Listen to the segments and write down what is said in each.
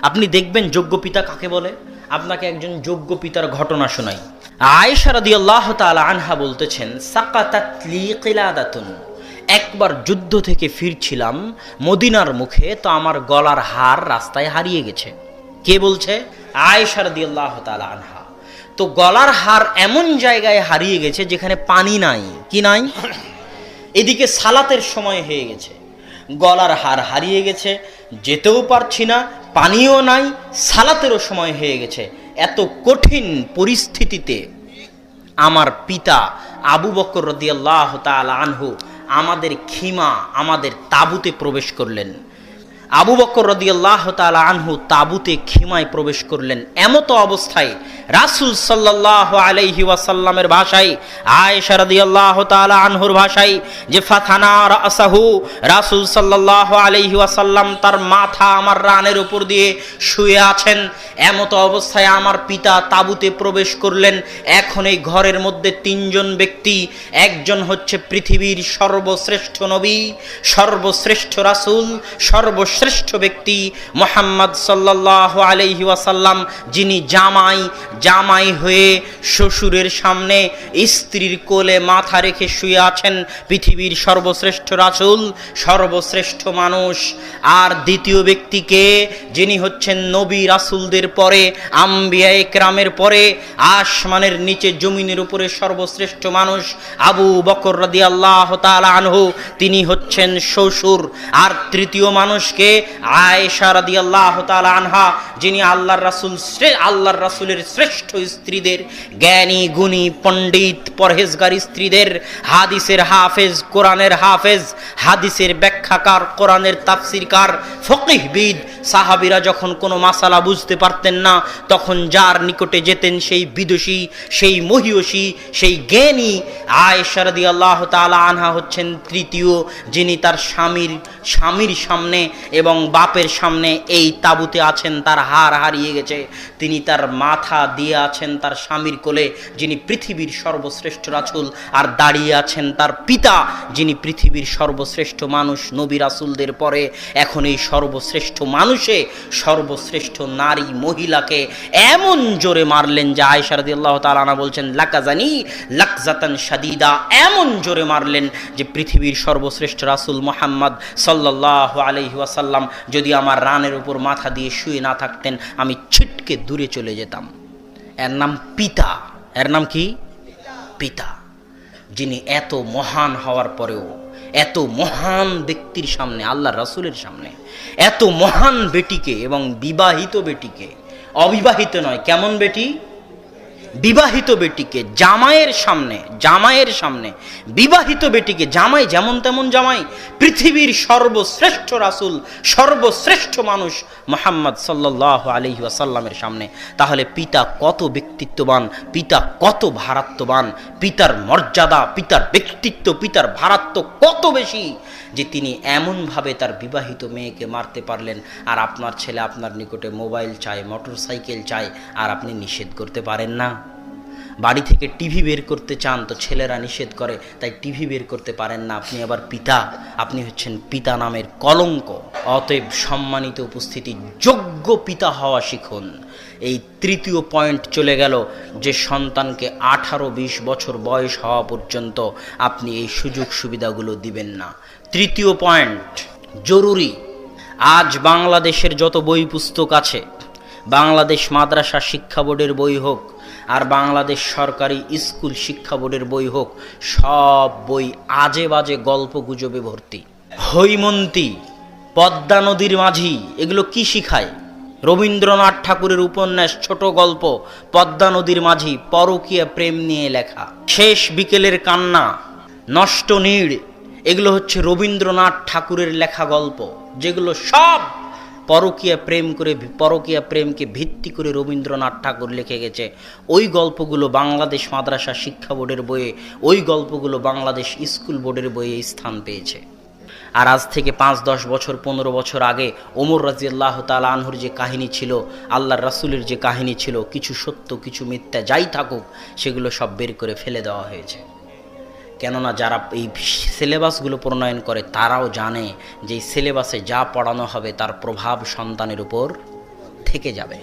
আপনি দেখবেন যোগ্য পিতা কাকে বলে। আপনাকে একজন যোগ্য পিতার ঘটনা শোনাই। আয়েশা রাদিয়াল্লাহু তাআলা আনহা বলতেছেন, সাকাতাত লি কিলাদাতুন, একবার যুদ্ধ থেকে ফিরছিলাম মদিনার মুখে, তো আমার গলার হার রাস্তায় হারিয়ে গেছে। কে বলছে? আয়েশা রাদিয়াল্লাহু তাআলা আনহা। তো গলার হার এমন জায়গায় হারিয়ে গেছে যেখানে পানি নাই। কি নাই? এদিকে সালাতের সময় হয়ে গেছে, গলার হার হারিয়ে গেছে, যেতেও পারছি না, পানিও নাই, সালাতেরও সময় হয়ে গেছে। এত কঠিন পরিস্থিতিতে আমার পিতা আবু বকর রাদিয়াল্লাহু তাআলা আনহু আমাদের খিমা, আমাদের তাঁবুতে প্রবেশ করলেন। আবু বকর রাদিয়াল্লাহু তাআলা আনহু তাঁবুতে খিমায় প্রবেশ করলেন। এমত অবস্থায় রাসূল সাল্লাল্লাহু আলাইহি ওয়াসাল্লামের ভাষায়, আয়েশা রাদিয়াল্লাহু তাআলা আনহুর ভাষায়, যে ফাথানা রাসাহু, রাসূল সাল্লাল্লাহু আলাইহি ওয়াসাল্লাম তার মাথা আমার রানের উপর দিয়ে শুয়ে আছেন। এমত অবস্থায় আমার পিতা তাঁবুতে প্রবেশ করলেন। এখন এই ঘরের মধ্যে তিনজন ব্যক্তি, একজন হচ্ছে পৃথিবীর সর্বশ্রেষ্ঠ নবী, সর্বশ্রেষ্ঠ রাসূল, সর্বশ্রেষ্ঠ ব্যক্তি মুহাম্মদ সাল্লাল্লাহু আলাইহি ওয়াসাল্লাম, যিনি জামাই হয়ে শ্বশুরের সামনে স্ত্রীর কোলে মাথা রেখে শুয়ে আছেন, পৃথিবীর সর্বশ্রেষ্ঠ রাসূল, সর্বশ্রেষ্ঠ মানুষ। আর দ্বিতীয় ব্যক্তিকে, যিনি হচ্ছেন নবী রাসূলদের পরে, আম্বিয়া ইকরামের পরে, আসমানের নিচে জমিনের উপরে সর্বশ্রেষ্ঠ মানুষ, আবু বকর রাদিয়াল্লাহু তাআলা আনহু, তিনি হচ্ছেন শ্বশুর। আর তৃতীয় মানুষকে আয়েশা রাদিয়াল্লাহু তাআলা আনহা, যিনি আল্লাহর রাসূলের শ্রেষ্ঠ স্ত্রীদের, জ্ঞানী গুণী পণ্ডিত পরহেজগার স্ত্রীদের, হাদিসের হাফেজ, কোরআনের হাফেজ, হাদিসের ব্যাখ্যাকার, কোরআনের তাফসীরকার, ফকিহবিদ। সাহাবীরা যখন কোনো মাসালা বুঝতে পারতেন না, তখন যার নিকটে যেতেন সেই বিদুষী, সেই মহিয়সী, সেই জ্ঞানী আয়েশা রাদিয়াল্লাহু তাআলা আনহা হচ্ছেন তৃতীয়, যিনি তার স্বামীর সামনে এবং বাপের সামনে এই তাঁবুতে আছেন। তার হার হারিয়ে গেছে, তিনি তার মাথা দিয়ে আছেন তার স্বামীর কোলে, যিনি পৃথিবীর সর্বশ্রেষ্ঠ রাসূল। আর দাঁড়িয়ে আছেন তার পিতা, যিনি পৃথিবীর সর্বশ্রেষ্ঠ মানুষ, নবী রাসূলদের পরে। এখন এই সর্বশ্রেষ্ঠ মানুষে সর্বশ্রেষ্ঠ নারী মহিলাকে এমন জোরে মারলেন যে আয়েশা রাদিয়াল্লাহু তাআলা আনহা বলছেন, লাকাজানি লাকজাতান শাদীদা, এমন জোরে মারলেন যে পৃথিবীর সর্বশ্রেষ্ঠ রাসূল মুহাম্মদ সাল্লাল্লাহু আলাইহি ওয়াসাল্লাম যদি আমার রানের উপর মাথা দিয়ে শুয়ে না থাকতেন, আমি ছিটকে দূরে চলে যেতাম। এর নাম পিতা। এর নাম কি? পিতা। যিনি এত মহান হওয়ার পরেও, এত মহান ব্যক্তির সামনে, আল্লাহর রাসূলের সামনে, এত মহান বেটিকে, এবং বিবাহিত বেটিকে, অবিবাহিত নয়, কেমন বেটি? বিবাহিত বেটিকে জামাইয়ের সামনে বিবাহিত বেটিকে, জামাই যেমন তেমন জামাই, পৃথিবীর সর্বশ্রেষ্ঠ রাসূল, সর্বশ্রেষ্ঠ মানুষ মুহাম্মদ সাল্লাল্লাহু আলাইহি ওয়াসাল্লামের সামনে। তাহলে পিতা কত ব্যক্তিত্ববান, পিতা কত ভারাত্ববান, পিতার মর্যাদা, পিতার ব্যক্তিত্ব, পিতার ভারাত্ব কত বেশি যে তিনি এমনভাবে তার বিবাহিত মেয়েকে মারতে পারলেন। আর আপনার ছেলে আপনার নিকটে মোবাইল চায়, মোটর সাইকেল চায়, আর আপনি নিষেধ করতে পারেন না। বাড়ি থেকে টিভি বের করতে চান তো ছেলেরা নিষেধ করে, তাই টিভি বের করতে পারেন না। আপনি আবার পিতা, আপনি হচ্ছেন পিতা নামের কলঙ্ক। অতএব সম্মানিত উপস্থিতি, যোগ্য পিতা হওয়া শিখুন। এই তৃতীয় পয়েন্ট চলে গেল যে সন্তানকে 18-20 বছর বয়স হওয়া পর্যন্ত আপনি এই সুযোগ সুবিধাগুলো দিবেন না। তৃতীয় পয়েন্ট জরুরি। আজ বাংলাদেশের যত বই পুস্তক আছে, বাংলাদেশ মাদ্রাসা শিক্ষা বোর্ডের বই হোক আর বাংলাদেশ সরকারি স্কুল শিক্ষা বোর্ডের বই হোক, সব বই আজে বাজে গল্প গুজবে ভর্তি। হৈমন্তী, পদ্মা নদীর মাঝি, এগুলো কি শিখায়? রবীন্দ্রনাথ ঠাকুরের উপন্যাস, ছোট গল্প, পদ্মা নদীর মাঝি, পরকীয়া প্রেম নিয়ে লেখা। শেষ বিকেলের কান্না, নষ্ট নীড়, এগুলো হচ্ছে রবীন্দ্রনাথ ঠাকুরের লেখা গল্প, যেগুলো সব পরকীয়া প্রেমকে ভিত্তি করে রবীন্দ্রনাথ ঠাকুর লিখে গেছে। ওই গল্পগুলো বাংলাদেশ মাদ্রাসা শিক্ষা বোর্ডের বইয়ে, ওই গল্পগুলো বাংলাদেশ স্কুল বোর্ডের বইয়ে স্থান পেয়েছে। আর আজ থেকে 5-10 বছর 15 বছর আগে ওমর রাদিয়াল্লাহু তাআলা আনহুর যে কাহিনী ছিল, আল্লাহর রাসূলের যে কাহিনী ছিল, কিছু সত্য কিছু মিথ্যা যাই থাকুক, সেগুলো সব বের করে ফেলে দেওয়া হয়েছে। কেননা যারা এই সিলেবাসগুলো প্রণয়ন করে তারাও জানে যে এই সিলেবাসে যা পড়ানো হবে তার প্রভাব সন্তানের উপর থেকে যাবে।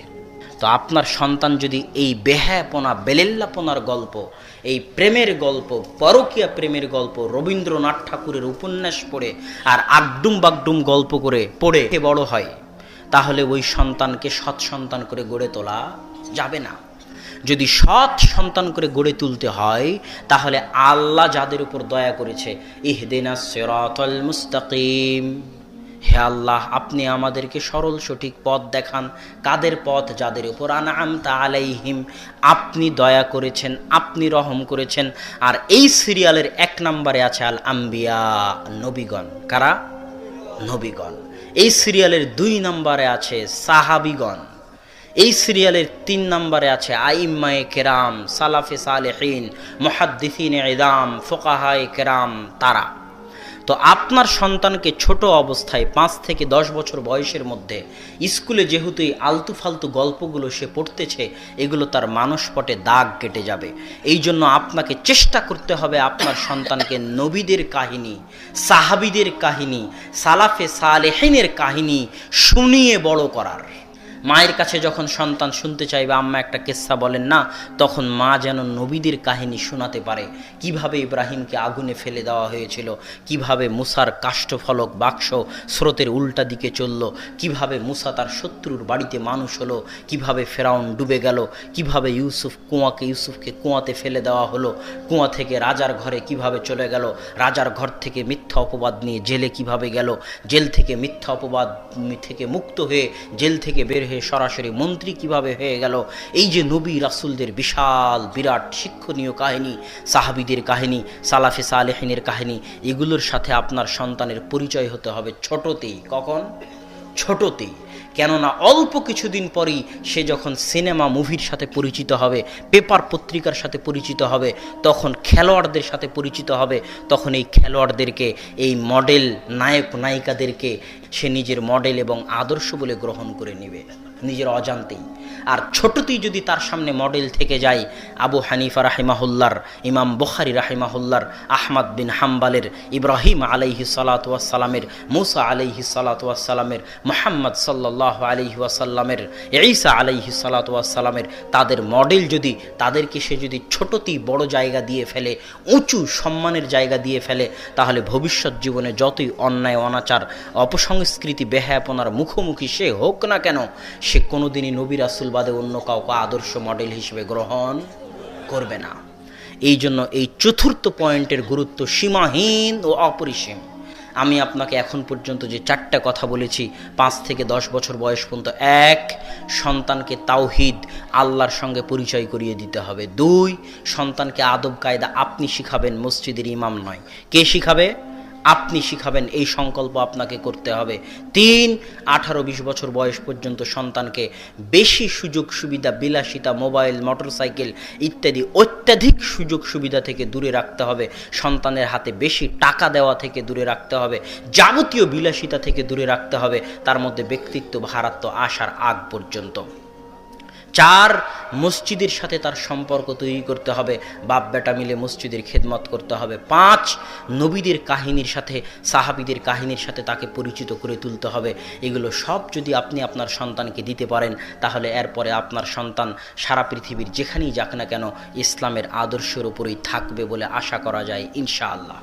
তো আপনার সন্তান যদি এই বেহায়াপনা বেলেল্লাপনার গল্প, এই প্রেমের গল্প, পরকীয়া প্রেমের গল্প, রবীন্দ্রনাথ ঠাকুরের উপন্যাস পড়ে আর আগডুম বাগডুম গল্প করে পড়ে বড় হয়, তাহলে ওই সন্তানকে সৎ সন্তান করে গড়ে তোলা যাবে না। যদি সৎ সন্তান করে গড়ে তুলতে হয়, তাহলে আল্লাহ যাদের উপর দয়া করেছে, ইহদিনাস সিরাতাল মুস্তাকিম, হে আল্লাহ আপনি আমাদেরকে সরল সঠিক পথ দেখান। কাদের পথ? যাদের উপর আনআমতা আলাইহিম, আপনি দয়া করেছেন, আপনি রহম করেছেন। আর এই সিরিয়ালের 1 নম্বরে আছে আল আম্বিয়া, নবীগণ। কারা? নবীগণ। এই সিরিয়ালের 2 নম্বরে আছে সাহাবীগণ। এই সিরিয়ালের 3 নম্বরে আছে আইম্মায়ে কেরাম, সালাফে সালেহিন, মুহাদ্দিসিনে ইদাম, ফুকাহায়ে কেরাম, তারা। তো আপনার সন্তানকে ছোট অবস্থায় 5 থেকে 10 বছর বয়সের মধ্যে স্কুলে যেহেতু এই আলতু ফালতু গল্পগুলো সে পড়তেছে, এগুলো তার মানসপটে দাগ কেটে যাবে। এই জন্য আপনাকে চেষ্টা করতে হবে আপনার সন্তানকে নবীদের কাহিনী, সাহাবীদের কাহিনী, সালাফে সালেহিনের কাহিনী শুনিয়ে বড় করার। মায়ের কাছে যখন সন্তান শুনতে চাইবে, আম্মা একটা কিস্সা বলেন না, তখন মা যেন নবীদের কাহিনী শোনাতে পারে। কিভাবে ইব্রাহিমকে আগুনে ফেলে দেওয়া হয়েছিল, কিভাবে মুসার কাষ্ঠফলক বাক্স স্রোতের উল্টা দিকে চলল, কিভাবে মুসা তার শত্রুর বাড়িতে মানুষ হলো, কিভাবে ফেরাউন ডুবে গেল, কিভাবে ইউসুফকে কুয়াতে ফেলে দেওয়া হলো, কুয়া থেকে রাজার ঘরে কিভাবে চলে গেল, রাজার ঘর থেকে মিথ্যা অপবাদ নিয়ে জেলে কিভাবে গেল, জেল থেকে মিথ্যা অপবাদ থেকে মুক্ত হয়ে জেল থেকে বের সরাসরি মন্ত্রী কিভাবে হয়ে গেল। এই যে নবী রাসূলদের বিশাল বিরাট শিক্ষণীয় কাহিনী, সাহাবীদের কাহিনী, সালাফে সালেহিনের কাহিনী, এগুলোর সাথে আপনার সন্তানের পরিচয় হতে হবে ছোটতেই। কখন? ছোটতেই। কেননা অল্প কিছুদিন পরেই সে যখন সিনেমা মুভির সাথে পরিচিত হবে, পেপার পত্রিকার সাথে পরিচিত হবে, তখন খেলোয়াড়দের সাথে পরিচিত হবে, তখন এই খেলোয়াড়দেরকে, এই মডেল নায়ক নায়িকাদেরকে সে নিজের মডেল এবং আদর্শ বলে গ্রহণ করে নেবে নিজের অজান্তেই। আর ছোটতেই যদি তার সামনে মডেল থেকে যায় আবু হানিফা রাহিমাহুল্লাহর, ইমাম বুখারী রাহিমাহুল্লাহর, আহমদ বিন হাম্বালের, ইব্রাহিম আলাইহিস সালাতু ওয়াস সালামের, মুসা আলাইহিস সালাতু ওয়াস সালামের, মুহাম্মদ সাল্লাল্লাহু আলাইহি ওয়াসাল্লামের, ঈসা আলাইহিস সালাতু ওয়াস সালামের, তাদের মডেল যদি তাদেরকে সে যদি ছোটতেই বড় জায়গা দিয়ে ফেলে, উঁচু সম্মানের জায়গা দিয়ে ফেলে, তাহলে ভবিষ্যৎ জীবনে যতই অন্যায় অনাচার অপসংস্কৃতি বেহায়াপনার মুখোমুখি সে হোক না কেন, সে কোনোদিনই নবী রাসূল বাদে অন্য কাউকে আদর্শ মডেল হিসেবে গ্রহণ করবে না। এই জন্য এই চতুর্থ পয়েন্টের গুরুত্ব সীমাহীন ও অপরিসীম। আমি আপনাকে এখন পর্যন্ত যে 4টা কথা বলেছি, 5 থেকে 10 বছর বয়স পর্যন্ত, 1, সন্তানকে তাওহীদ আল্লাহর সঙ্গে পরিচয় করিয়ে দিতে হবে। 2, সন্তানকে আদব কায়দা আপনি শিখাবেন, মসজিদের ইমাম নয়। কে শিখাবে? আপনি শিখাবেন, এই সংকল্প আপনাকে করতে হবে। 3, 18-20 বছর বয়স পর্যন্ত সন্তানকে বেশি সুযোগ সুবিধা, বিলাসিতা, মোবাইল, মোটরসাইকেল ইত্যাদি অত্যাধিক সুযোগ সুবিধা থেকে দূরে রাখতে হবে। সন্তানের হাতে বেশি টাকা দেওয়া থেকে দূরে রাখতে হবে, যাবতীয় বিলাসিতা থেকে দূরে রাখতে হবে, তার মধ্যে ব্যক্তিত্ব ভারাত্ব আসার আগ পর্যন্ত। 4, মসজিদের সাথে তার সম্পর্ক তৈরি করতে হবে, বাপ বেটা মিলে মসজিদের খেদমত করতে হবে। 5, নবীদের কাহিনীর সাথে, সাহাবীদের কাহিনীর সাথে তাকে পরিচিত করে তুলতে হবে। এগুলো সব যদি আপনি আপনার সন্তানকে দিতে পারেন, তাহলে এরপরে আপনার সন্তান সারা পৃথিবীর যেখানেই যাক না কেন ইসলামের আদর্শের উপরেই থাকবে বলে আশা করা যায় ইনশাআল্লাহ।